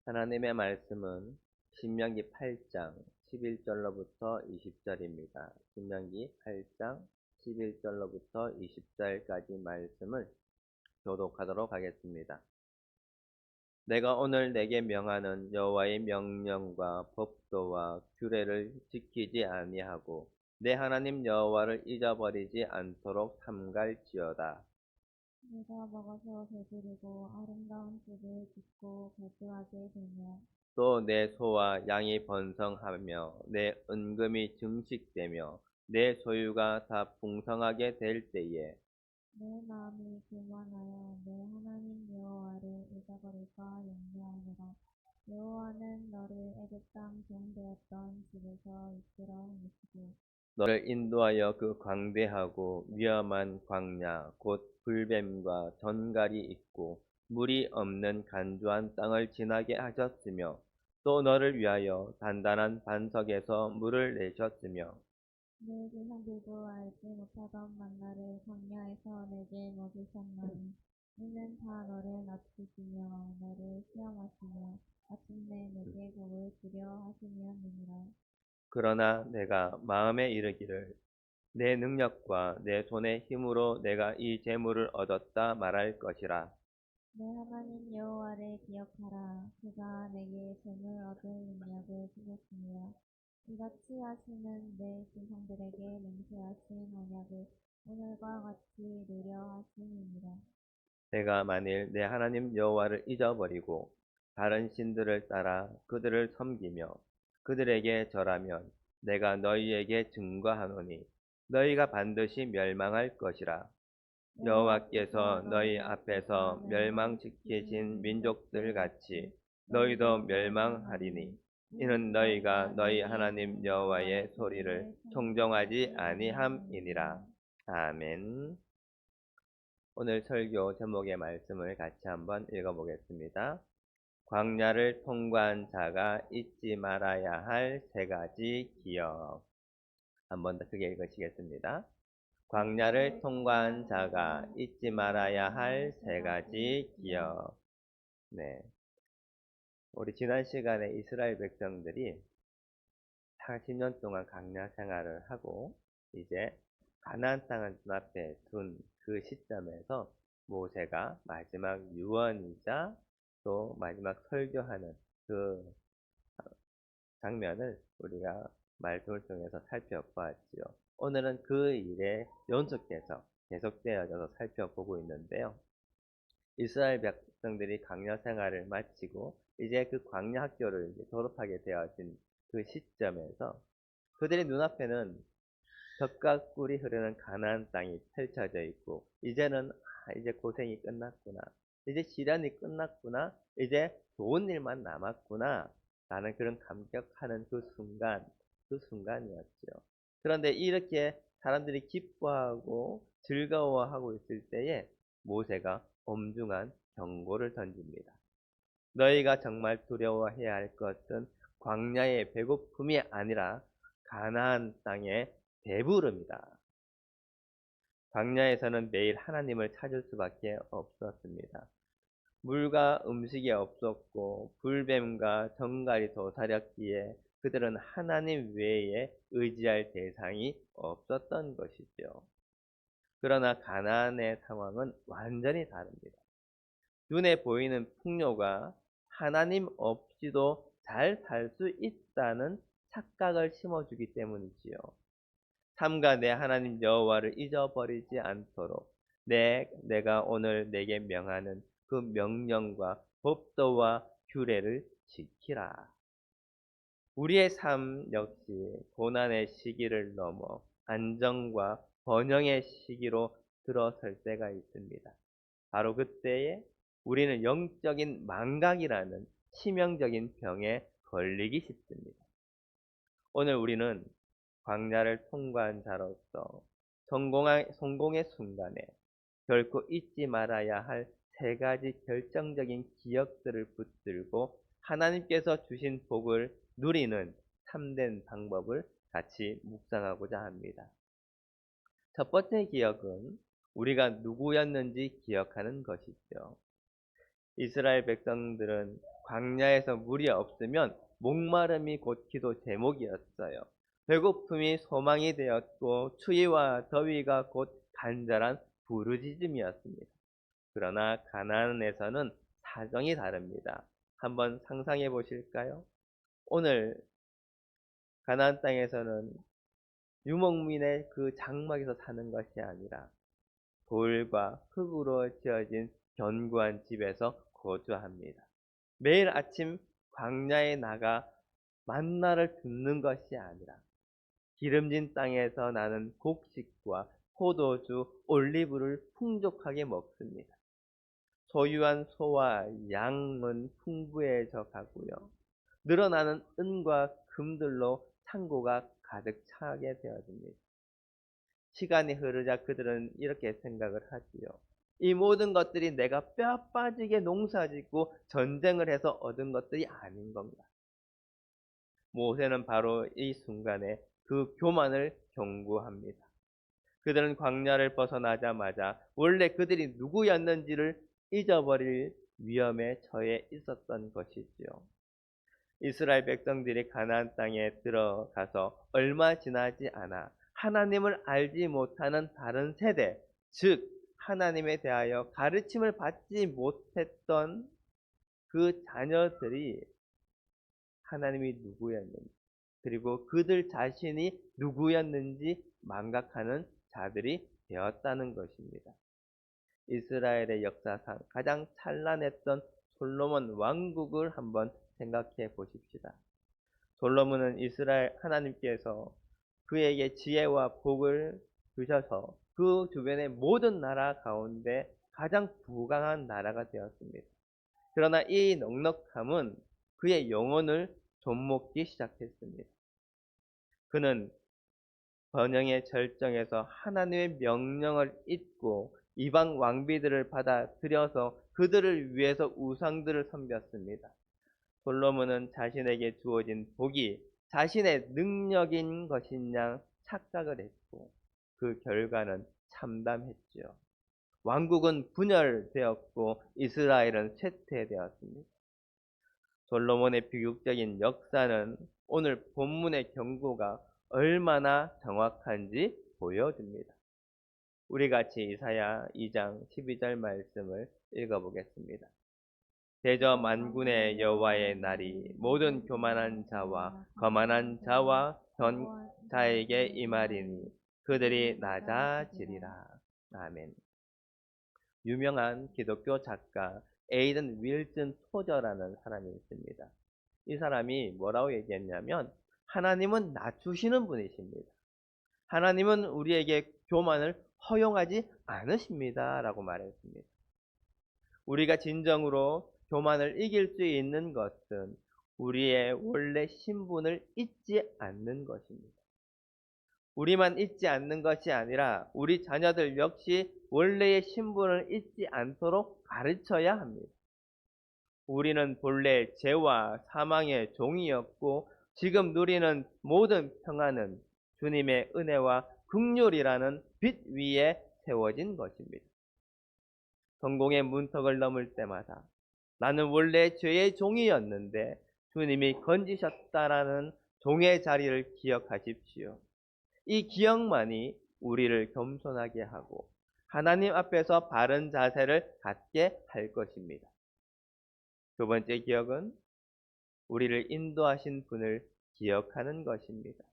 하나님의 말씀은 신명기 8장 11절로부터 20절입니다. 신명기 8장 11절로부터 20절까지 말씀을 교독하도록 하겠습니다. 내가 오늘 내게 명하는 여호와의 명령과 법도와 규례를 지키지 아니하고 내 하나님 여호와를 잊어버리지 않도록 삼갈지어다. 내가 먹어서 배부르고 아름다운 집을 짓고 거주하게 되며 또 내 소와 양이 번성하며 내 은금이 증식되며 내 소유가 다 풍성하게 될 때에 내 마음이 교만하여 내 하나님 여호와를 잊어버릴까 염려하노라. 여호와는 너를 애굽 땅 종되었던 집에서 이끌어 내시고 너를 인도하여 그 광대하고 위험한 광야 곧 불뱀과 전갈이 있고 물이 없는 간주한 땅을 지나게 하셨으며 또 너를 위하여 단단한 반석에서 물을 내셨으며 내 조상들도 알지 못하던 만나를 광야에서 내게 먹이셨나니 이는 다 너를 낮추시며 너를 시험하시며 마침내 내게 복을 주려 하심이었느니라. 그러나 내가 마음에 이르기를 내 능력과 내 손의 힘으로 내가 이 재물을 얻었다 말할 것이라. 내 하나님 여호와를 기억하라. 그가 내게 재물 얻을 능력을 주셨으며 이같이 하시는 내 조상들에게 맹세하신 언약을 오늘과 같이 누려 하심이니라. 내가 만일 내 하나님 여호와를 잊어버리고 다른 신들을 따라 그들을 섬기며 그들에게 절하면 내가 너희에게 증거하노니 너희가 반드시 멸망할 것이라. 여호와께서 너희 앞에서 멸망시키신 민족들 같이 너희도 멸망하리니 이는 너희가 너희 하나님 여호와의 소리를 청종하지 아니함이니라. 아멘. 오늘 설교 제목의 말씀을 같이 한번 읽어보겠습니다. 광야를 통과한 자가 잊지 말아야 할 세 가지 기억. 한번 더 크게 읽으시겠습니다. 광야를 통과한 자가 잊지 말아야 할 세 가지 기억. 네. 우리 지난 시간에 이스라엘 백성들이 40년 동안 광야 생활을 하고 이제 가나안 땅을 눈앞에 둔 그 시점에서 모세가 마지막 유언이자 또 마지막 설교하는 그 장면을 우리가 말씀을 통해서 살펴보았지요. 오늘은 그 일에 연속해서 계속되어져서 살펴보고 있는데요. 이스라엘 백성들이 광야 생활을 마치고 이제 그 광야 학교를 이제 졸업하게 되어진 그 시점에서 그들의 눈앞에는 젖과 꿀이 흐르는 가나안 땅이 펼쳐져 있고 이제는 이제 고생이 끝났구나. 이제 시련이 끝났구나. 이제 좋은 일만 남았구나. 라는 그런 감격하는 그 순간이었죠. 그런데 이렇게 사람들이 기뻐하고 즐거워하고 있을 때에 모세가 엄중한 경고를 던집니다. 너희가 정말 두려워해야 할 것은 광야의 배고픔이 아니라 가나안 땅의 배부름이다. 광야에서는 매일 하나님을 찾을 수밖에 없었습니다. 물과 음식이 없었고 불뱀과 정갈이 도사렸기에 그들은 하나님 외에 의지할 대상이 없었던 것이죠. 그러나 가나안의 상황은 완전히 다릅니다. 눈에 보이는 풍요가 하나님 없이도 잘 살 수 있다는 착각을 심어주기 때문이지요. 삼가 내 하나님 여호와를 잊어버리지 않도록 내가 오늘 내게 명하는 그 명령과 법도와 규례를 지키라. 우리의 삶 역시 고난의 시기를 넘어 안정과 번영의 시기로 들어설 때가 있습니다. 바로 그때에 우리는 영적인 망각이라는 치명적인 병에 걸리기 쉽습니다. 오늘 우리는 광야를 통과한 자로서 성공의 순간에 결코 잊지 말아야 할 세 가지 결정적인 기억들을 붙들고 하나님께서 주신 복을 누리는 참된 방법을 같이 묵상하고자 합니다. 첫 번째 기억은 우리가 누구였는지 기억하는 것이죠. 이스라엘 백성들은 광야에서 물이 없으면 목마름이 곧 기도 제목이었어요. 배고픔이 소망이 되었고 추위와 더위가 곧 간절한 부르짖음이었습니다. 그러나 가나안에서는 사정이 다릅니다. 한번 상상해 보실까요? 오늘 가나안 땅에서는 유목민의 그 장막에서 사는 것이 아니라 돌과 흙으로 지어진 견고한 집에서 거주합니다. 매일 아침 광야에 나가 만나를 듣는 것이 아니라 기름진 땅에서 나는 곡식과 포도주, 올리브를 풍족하게 먹습니다. 소유한 소와 양은 풍부해져 가고요. 늘어나는 은과 금들로 창고가 가득 차게 되어집니다. 시간이 흐르자 그들은 이렇게 생각을 하지요. 이 모든 것들이 내가 뼈 빠지게 농사짓고 전쟁을 해서 얻은 것들이 아닌 건가? 모세는 바로 이 순간에 그 교만을 경고합니다. 그들은 광야를 벗어나자마자 원래 그들이 누구였는지를 잊어버릴 위험에 처해 있었던 것이지요. 이스라엘 백성들이 가나안 땅에 들어가서 얼마 지나지 않아 하나님을 알지 못하는 다른 세대, 즉 하나님에 대하여 가르침을 받지 못했던 그 자녀들이 하나님이 누구였는지, 그리고 그들 자신이 누구였는지 망각하는 자들이 되었다는 것입니다. 이스라엘의 역사상 가장 찬란했던 솔로몬 왕국을 한번 생각해 보십시다. 솔로몬은 이스라엘 하나님께서 그에게 지혜와 복을 주셔서 그 주변의 모든 나라 가운데 가장 부강한 나라가 되었습니다. 그러나 이 넉넉함은 그의 영혼을 좀먹기 시작했습니다. 그는 번영의 절정에서 하나님의 명령을 잊고 이방 왕비들을 받아들여서 그들을 위해서 우상들을 섬겼습니다. 솔로몬은 자신에게 주어진 복이 자신의 능력인 것인 양 착각을 했고 그 결과는 참담했지요. 왕국은 분열되었고 이스라엘은 쇠퇴되었습니다. 솔로몬의 비극적인 역사는 오늘 본문의 경고가 얼마나 정확한지 보여줍니다. 우리 같이 이사야 2장 12절 말씀을 읽어보겠습니다. 대저 만군의 여호와의 날이 모든 교만한 자와 거만한 자와 전자에게 임하리니 그들이 낮아지리라. 아멘. 유명한 기독교 작가 에이든 윌슨 토저라는 사람이 있습니다. 이 사람이 뭐라고 얘기했냐면 하나님은 낮추시는 분이십니다. 하나님은 우리에게 교만을 허용하지 않으십니다. 라고 말했습니다. 우리가 진정으로 교만을 이길 수 있는 것은 우리의 원래 신분을 잊지 않는 것입니다. 우리만 잊지 않는 것이 아니라 우리 자녀들 역시 원래의 신분을 잊지 않도록 가르쳐야 합니다. 우리는 본래 죄와 사망의 종이었고 지금 누리는 모든 평안은 주님의 은혜와 긍휼이라는 빛 위에 세워진 것입니다. 성공의 문턱을 넘을 때마다 나는 원래 죄의 종이었는데 주님이 건지셨다라는 종의 자리를 기억하십시오. 이 기억만이 우리를 겸손하게 하고 하나님 앞에서 바른 자세를 갖게 할 것입니다. 두 번째 기억은 우리를 인도하신 분을 기억하는 것입니다.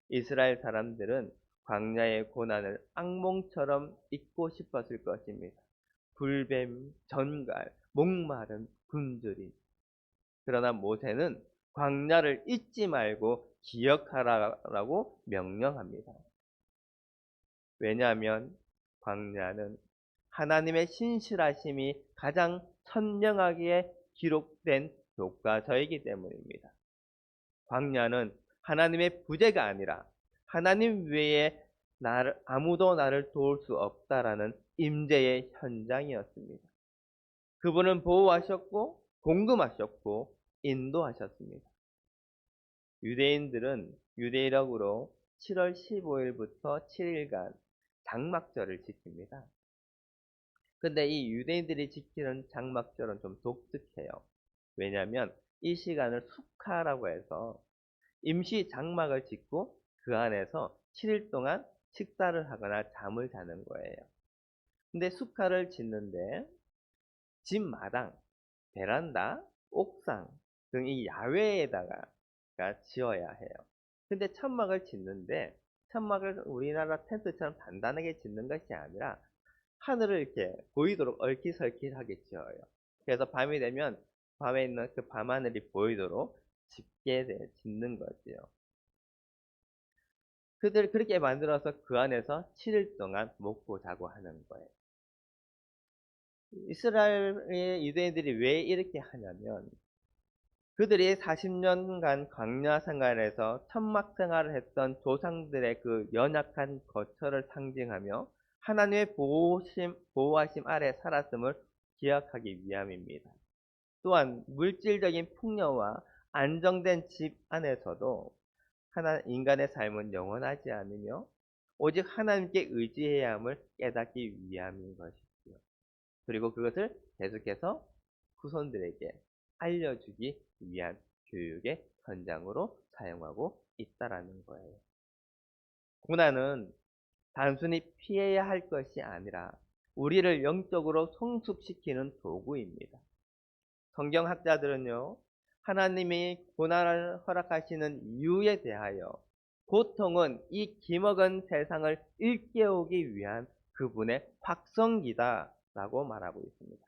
이스라엘 사람들은 광야의 고난을 악몽처럼 잊고 싶었을 것입니다. 불뱀, 전갈, 목마른 굶주림. 그러나 모세는 광야를 잊지 말고 기억하라고 명령합니다. 왜냐하면 광야는 하나님의 신실하심이 가장 선명하게 기록된 교과서이기 때문입니다. 광야는 하나님의 부재가 아니라 하나님 외에 아무도 나를 도울 수 없다라는 임재의 현장이었습니다. 그분은 보호하셨고 공급하셨고 인도하셨습니다. 유대인들은 유대력으로 7월 15일부터 7일간 장막절을 지킵니다. 근데 이 유대인들이 지키는 장막절은 좀 독특해요. 왜냐하면 이 시간을 숙하라고 해서 임시 장막을 짓고 그 안에서 7일 동안 식사를 하거나 잠을 자는 거예요. 근데 숙가를 짓는데 집 마당, 베란다, 옥상 등 이 야외에다가 지어야 해요. 근데 천막을 짓는데 천막을 우리나라 텐트처럼 단단하게 짓는 것이 아니라 하늘을 이렇게 보이도록 얼키설키하게 지어요. 그래서 밤이 되면 밤에 있는 그 밤하늘이 보이도록 짓는 거지요. 그들 그렇게 만들어서 그 안에서 7일 동안 먹고 자고 하는 거예요. 이스라엘의 유대인들이 왜 이렇게 하냐면 그들이 40년간 광야 생활에서 천막 생활을 했던 조상들의 그 연약한 거처를 상징하며 하나님의 보호하심 아래 살았음을 기억하기 위함입니다. 또한 물질적인 풍요와 안정된 집 안에서도 인간의 삶은 영원하지 않으며 오직 하나님께 의지해야 함을 깨닫기 위함인 것이지요. 그리고 그것을 계속해서 후손들에게 알려주기 위한 교육의 현장으로 사용하고 있다라는 거예요. 고난은 단순히 피해야 할 것이 아니라 우리를 영적으로 성숙시키는 도구입니다. 성경학자들은요, 하나님이 고난을 허락하시는 이유에 대하여 고통은 이 기먹은 세상을 일깨우기 위한 그분의 확성기다라고 말하고 있습니다.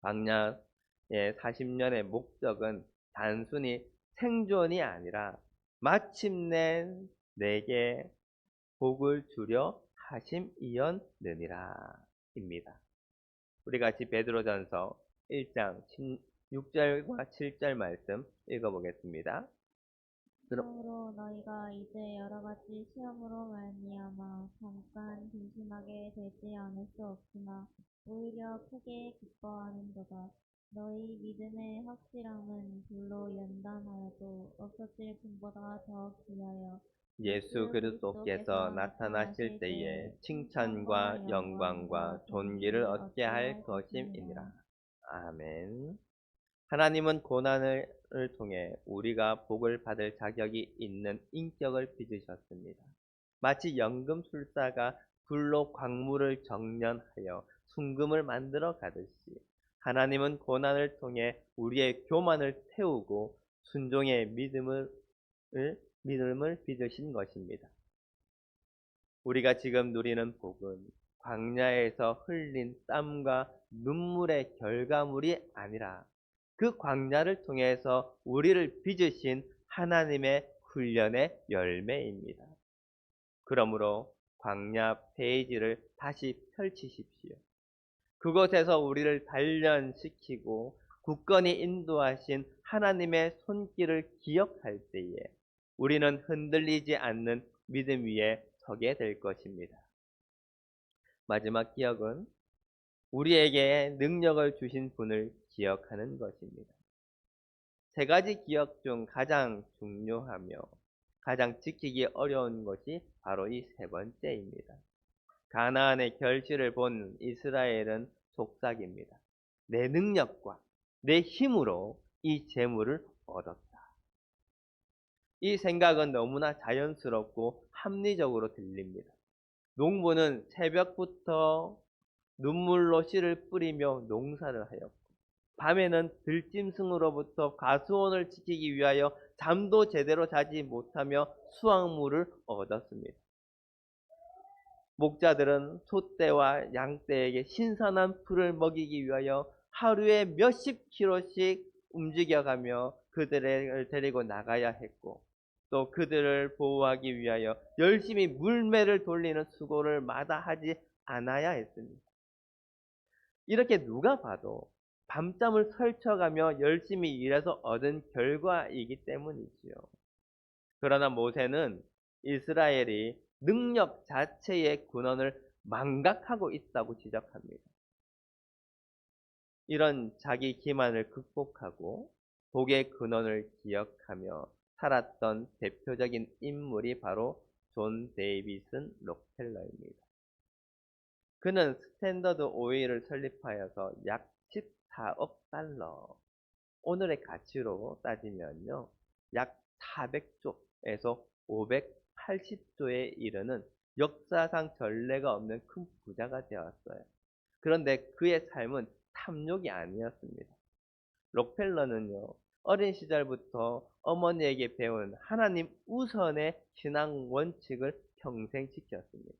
광야의 40년의 목적은 단순히 생존이 아니라 마침내 내게 복을 주려 하심이었느니라 입니다. 우리 같이 베드로전서 1장 6절과 7절 말씀 읽어보겠습니다. 그러므로 너희가 이제 여러 가지 시험으로 말미암아 잠깐 근심하게 되지 않을 수 없으나 오히려 크게 기뻐하는도다. 너희 믿음의 확실함은 불로 연단하여도 없어질 금보다 더 귀하여 예수 그리스도께서 나타나실 때에 칭찬과 영광과 존귀를 얻게 할 것임이니라. 아멘. 하나님은 고난을 통해 우리가 복을 받을 자격이 있는 인격을 빚으셨습니다. 마치 연금술사가 불로 광물을 정련하여 순금을 만들어 가듯이 하나님은 고난을 통해 우리의 교만을 태우고 순종의 믿음을 빚으신 것입니다. 우리가 지금 누리는 복은 광야에서 흘린 땀과 눈물의 결과물이 아니라 그 광야를 통해서 우리를 빚으신 하나님의 훈련의 열매입니다. 그러므로 광야 페이지를 다시 펼치십시오. 그곳에서 우리를 단련시키고 굳건히 인도하신 하나님의 손길을 기억할 때에 우리는 흔들리지 않는 믿음 위에 서게 될 것입니다. 마지막 기억은 우리에게 능력을 주신 분을 기억하는 것입니다. 세 가지 기억 중 가장 중요하며 가장 지키기 어려운 것이 바로 이 세 번째입니다. 가나안의 결실을 본 이스라엘은 속삭입니다. 내 능력과 내 힘으로 이 재물을 얻었다. 이 생각은 너무나 자연스럽고 합리적으로 들립니다. 농부는 새벽부터 눈물로 씨를 뿌리며 농사를 하였고 밤에는 들짐승으로부터 가수원을 지키기 위하여 잠도 제대로 자지 못하며 수확물을 얻었습니다. 목자들은 소떼와 양떼에게 신선한 풀을 먹이기 위하여 하루에 몇십 킬로씩 움직여가며 그들을 데리고 나가야 했고 또 그들을 보호하기 위하여 열심히 물매를 돌리는 수고를 마다하지 않아야 했습니다. 이렇게 누가 봐도 밤잠을 설쳐가며 열심히 일해서 얻은 결과이기 때문이지요. 그러나 모세는 이스라엘이 능력 자체의 근원을 망각하고 있다고 지적합니다. 이런 자기 기만을 극복하고 복의 근원을 기억하며 살았던 대표적인 인물이 바로 존 데이비슨 록펠러입니다. 그는 스탠더드 오일을 설립하여서 약 4억 달러. 오늘의 가치로 따지면요. 약 400조에서 580조에 이르는 역사상 전례가 없는 큰 부자가 되었어요. 그런데 그의 삶은 탐욕이 아니었습니다. 록펠러는요, 어린 시절부터 어머니에게 배운 하나님 우선의 신앙 원칙을 평생 지켰습니다.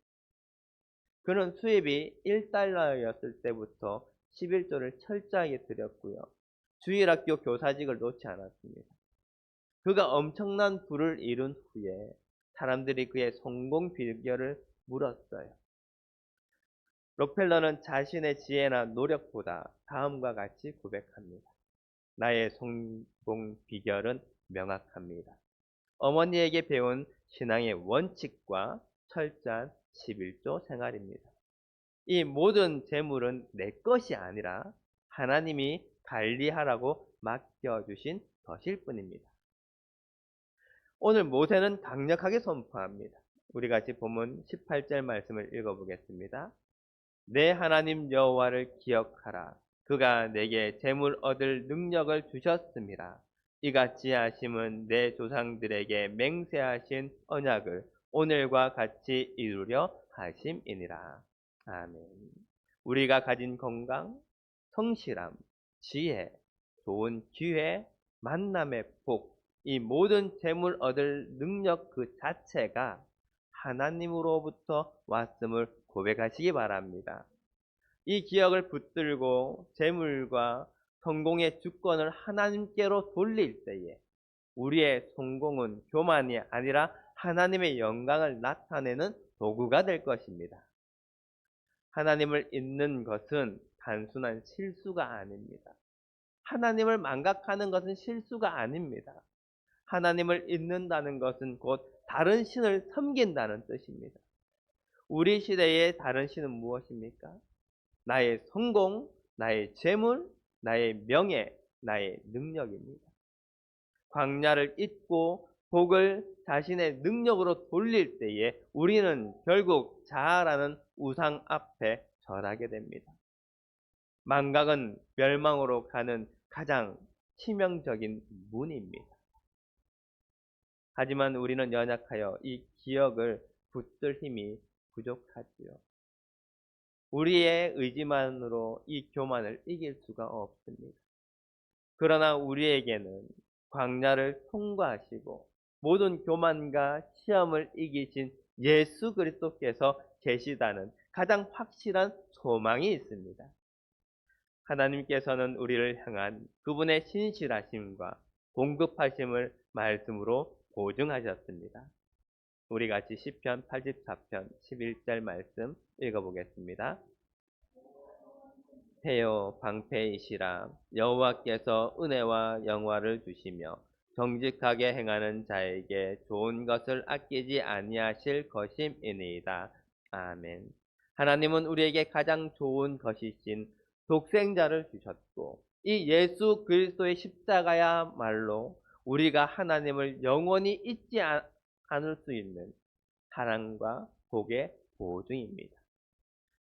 그는 수입이 1달러였을 때부터 11조를 철저하게 드렸고요. 주일학교 교사직을 놓지 않았습니다. 그가 엄청난 부를 이룬 후에 사람들이 그의 성공 비결을 물었어요. 록펠러는 자신의 지혜나 노력보다 다음과 같이 고백합니다. 나의 성공 비결은 명확합니다. 어머니에게 배운 신앙의 원칙과 철저한 11조 생활입니다. 이 모든 재물은 내 것이 아니라 하나님이 관리하라고 맡겨주신 것일 뿐입니다. 오늘 모세는 강력하게 선포합니다. 우리 같이 본문 18절 말씀을 읽어보겠습니다. 내 하나님 여호와를 기억하라. 그가 내게 재물 얻을 능력을 주셨습니다. 이같이 하심은 내 조상들에게 맹세하신 언약을 오늘과 같이 이루려 하심이니라. 아멘. 우리가 가진 건강, 성실함, 지혜, 좋은 기회, 만남의 복, 이 모든 재물 얻을 능력 그 자체가 하나님으로부터 왔음을 고백하시기 바랍니다. 이 기억을 붙들고 재물과 성공의 주권을 하나님께로 돌릴 때에 우리의 성공은 교만이 아니라 하나님의 영광을 나타내는 도구가 될 것입니다. 하나님을 잊는 것은 단순한 실수가 아닙니다. 하나님을 망각하는 것은 실수가 아닙니다. 하나님을 잊는다는 것은 곧 다른 신을 섬긴다는 뜻입니다. 우리 시대의 다른 신은 무엇입니까? 나의 성공, 나의 재물, 나의 명예, 나의 능력입니다. 광야를 잊고 복을 자신의 능력으로 돌릴 때에 우리는 결국 자아라는 우상 앞에 절하게 됩니다. 망각은 멸망으로 가는 가장 치명적인 문입니다. 하지만 우리는 연약하여 이 기억을 붙들 힘이 부족하지요. 우리의 의지만으로 이 교만을 이길 수가 없습니다. 그러나 우리에게는 광야를 통과하시고 모든 교만과 시험을 이기신 예수 그리스도께서 계시다는 가장 확실한 소망이 있습니다. 하나님께서는 우리를 향한 그분의 신실하심과 공급하심을 말씀으로 보증하셨습니다. 우리 같이 시편 84편 11절 말씀 읽어보겠습니다. 태여 방패이시라. 여호와께서 은혜와 영화를 주시며 정직하게 행하는 자에게 좋은 것을 아끼지 아니하실 것임이니이다. 아멘. 하나님은 우리에게 가장 좋은 것이신 독생자를 주셨고 이 예수 그리스도의 십자가야말로 우리가 하나님을 영원히 잊지 않을 수 있는 사랑과 복의 보증입니다.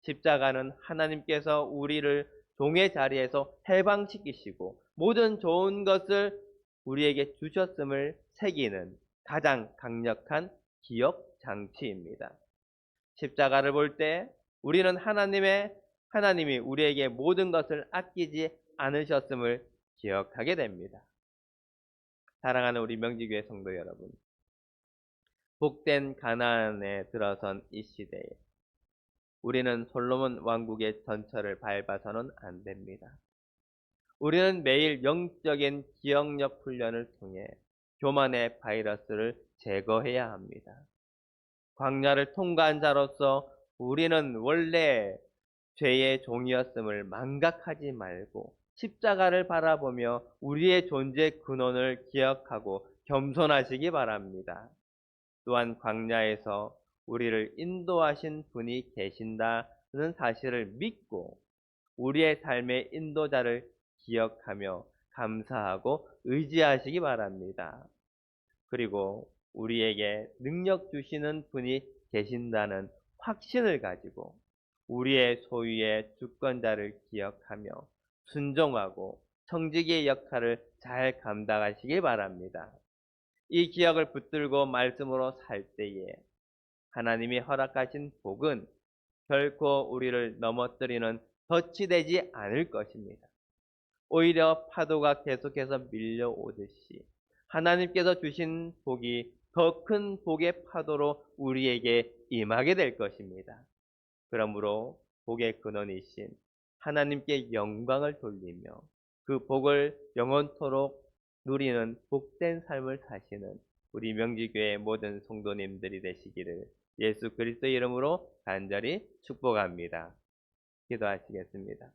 십자가는 하나님께서 우리를 종의 자리에서 해방시키시고 모든 좋은 것을 우리에게 주셨음을 새기는 가장 강력한 기억 장치입니다. 십자가를 볼 때 우리는 하나님이 우리에게 모든 것을 아끼지 않으셨음을 기억하게 됩니다. 사랑하는 우리 명지교회 성도 여러분, 복된 가나안에 들어선 이 시대에 우리는 솔로몬 왕국의 전철을 밟아서는 안 됩니다. 우리는 매일 영적인 기억력 훈련을 통해 교만의 바이러스를 제거해야 합니다. 광야를 통과한 자로서 우리는 원래 죄의 종이었음을 망각하지 말고 십자가를 바라보며 우리의 존재 근원을 기억하고 겸손하시기 바랍니다. 또한 광야에서 우리를 인도하신 분이 계신다는 사실을 믿고 우리의 삶의 인도자를 기억하며 감사하고 의지하시기 바랍니다. 그리고 우리에게 능력 주시는 분이 계신다는 확신을 가지고 우리의 소유의 주권자를 기억하며 순종하고 청지기의 역할을 잘 감당하시기 바랍니다. 이 기억을 붙들고 말씀으로 살 때에 하나님이 허락하신 복은 결코 우리를 넘어뜨리는 덫이 되지 않을 것입니다. 오히려 파도가 계속해서 밀려오듯이 하나님께서 주신 복이 더 큰 복의 파도로 우리에게 임하게 될 것입니다. 그러므로 복의 근원이신 하나님께 영광을 돌리며 그 복을 영원토록 누리는 복된 삶을 사시는 우리 명지교회 모든 성도님들이 되시기를 예수 그리스도의 이름으로 간절히 축복합니다. 기도하시겠습니다.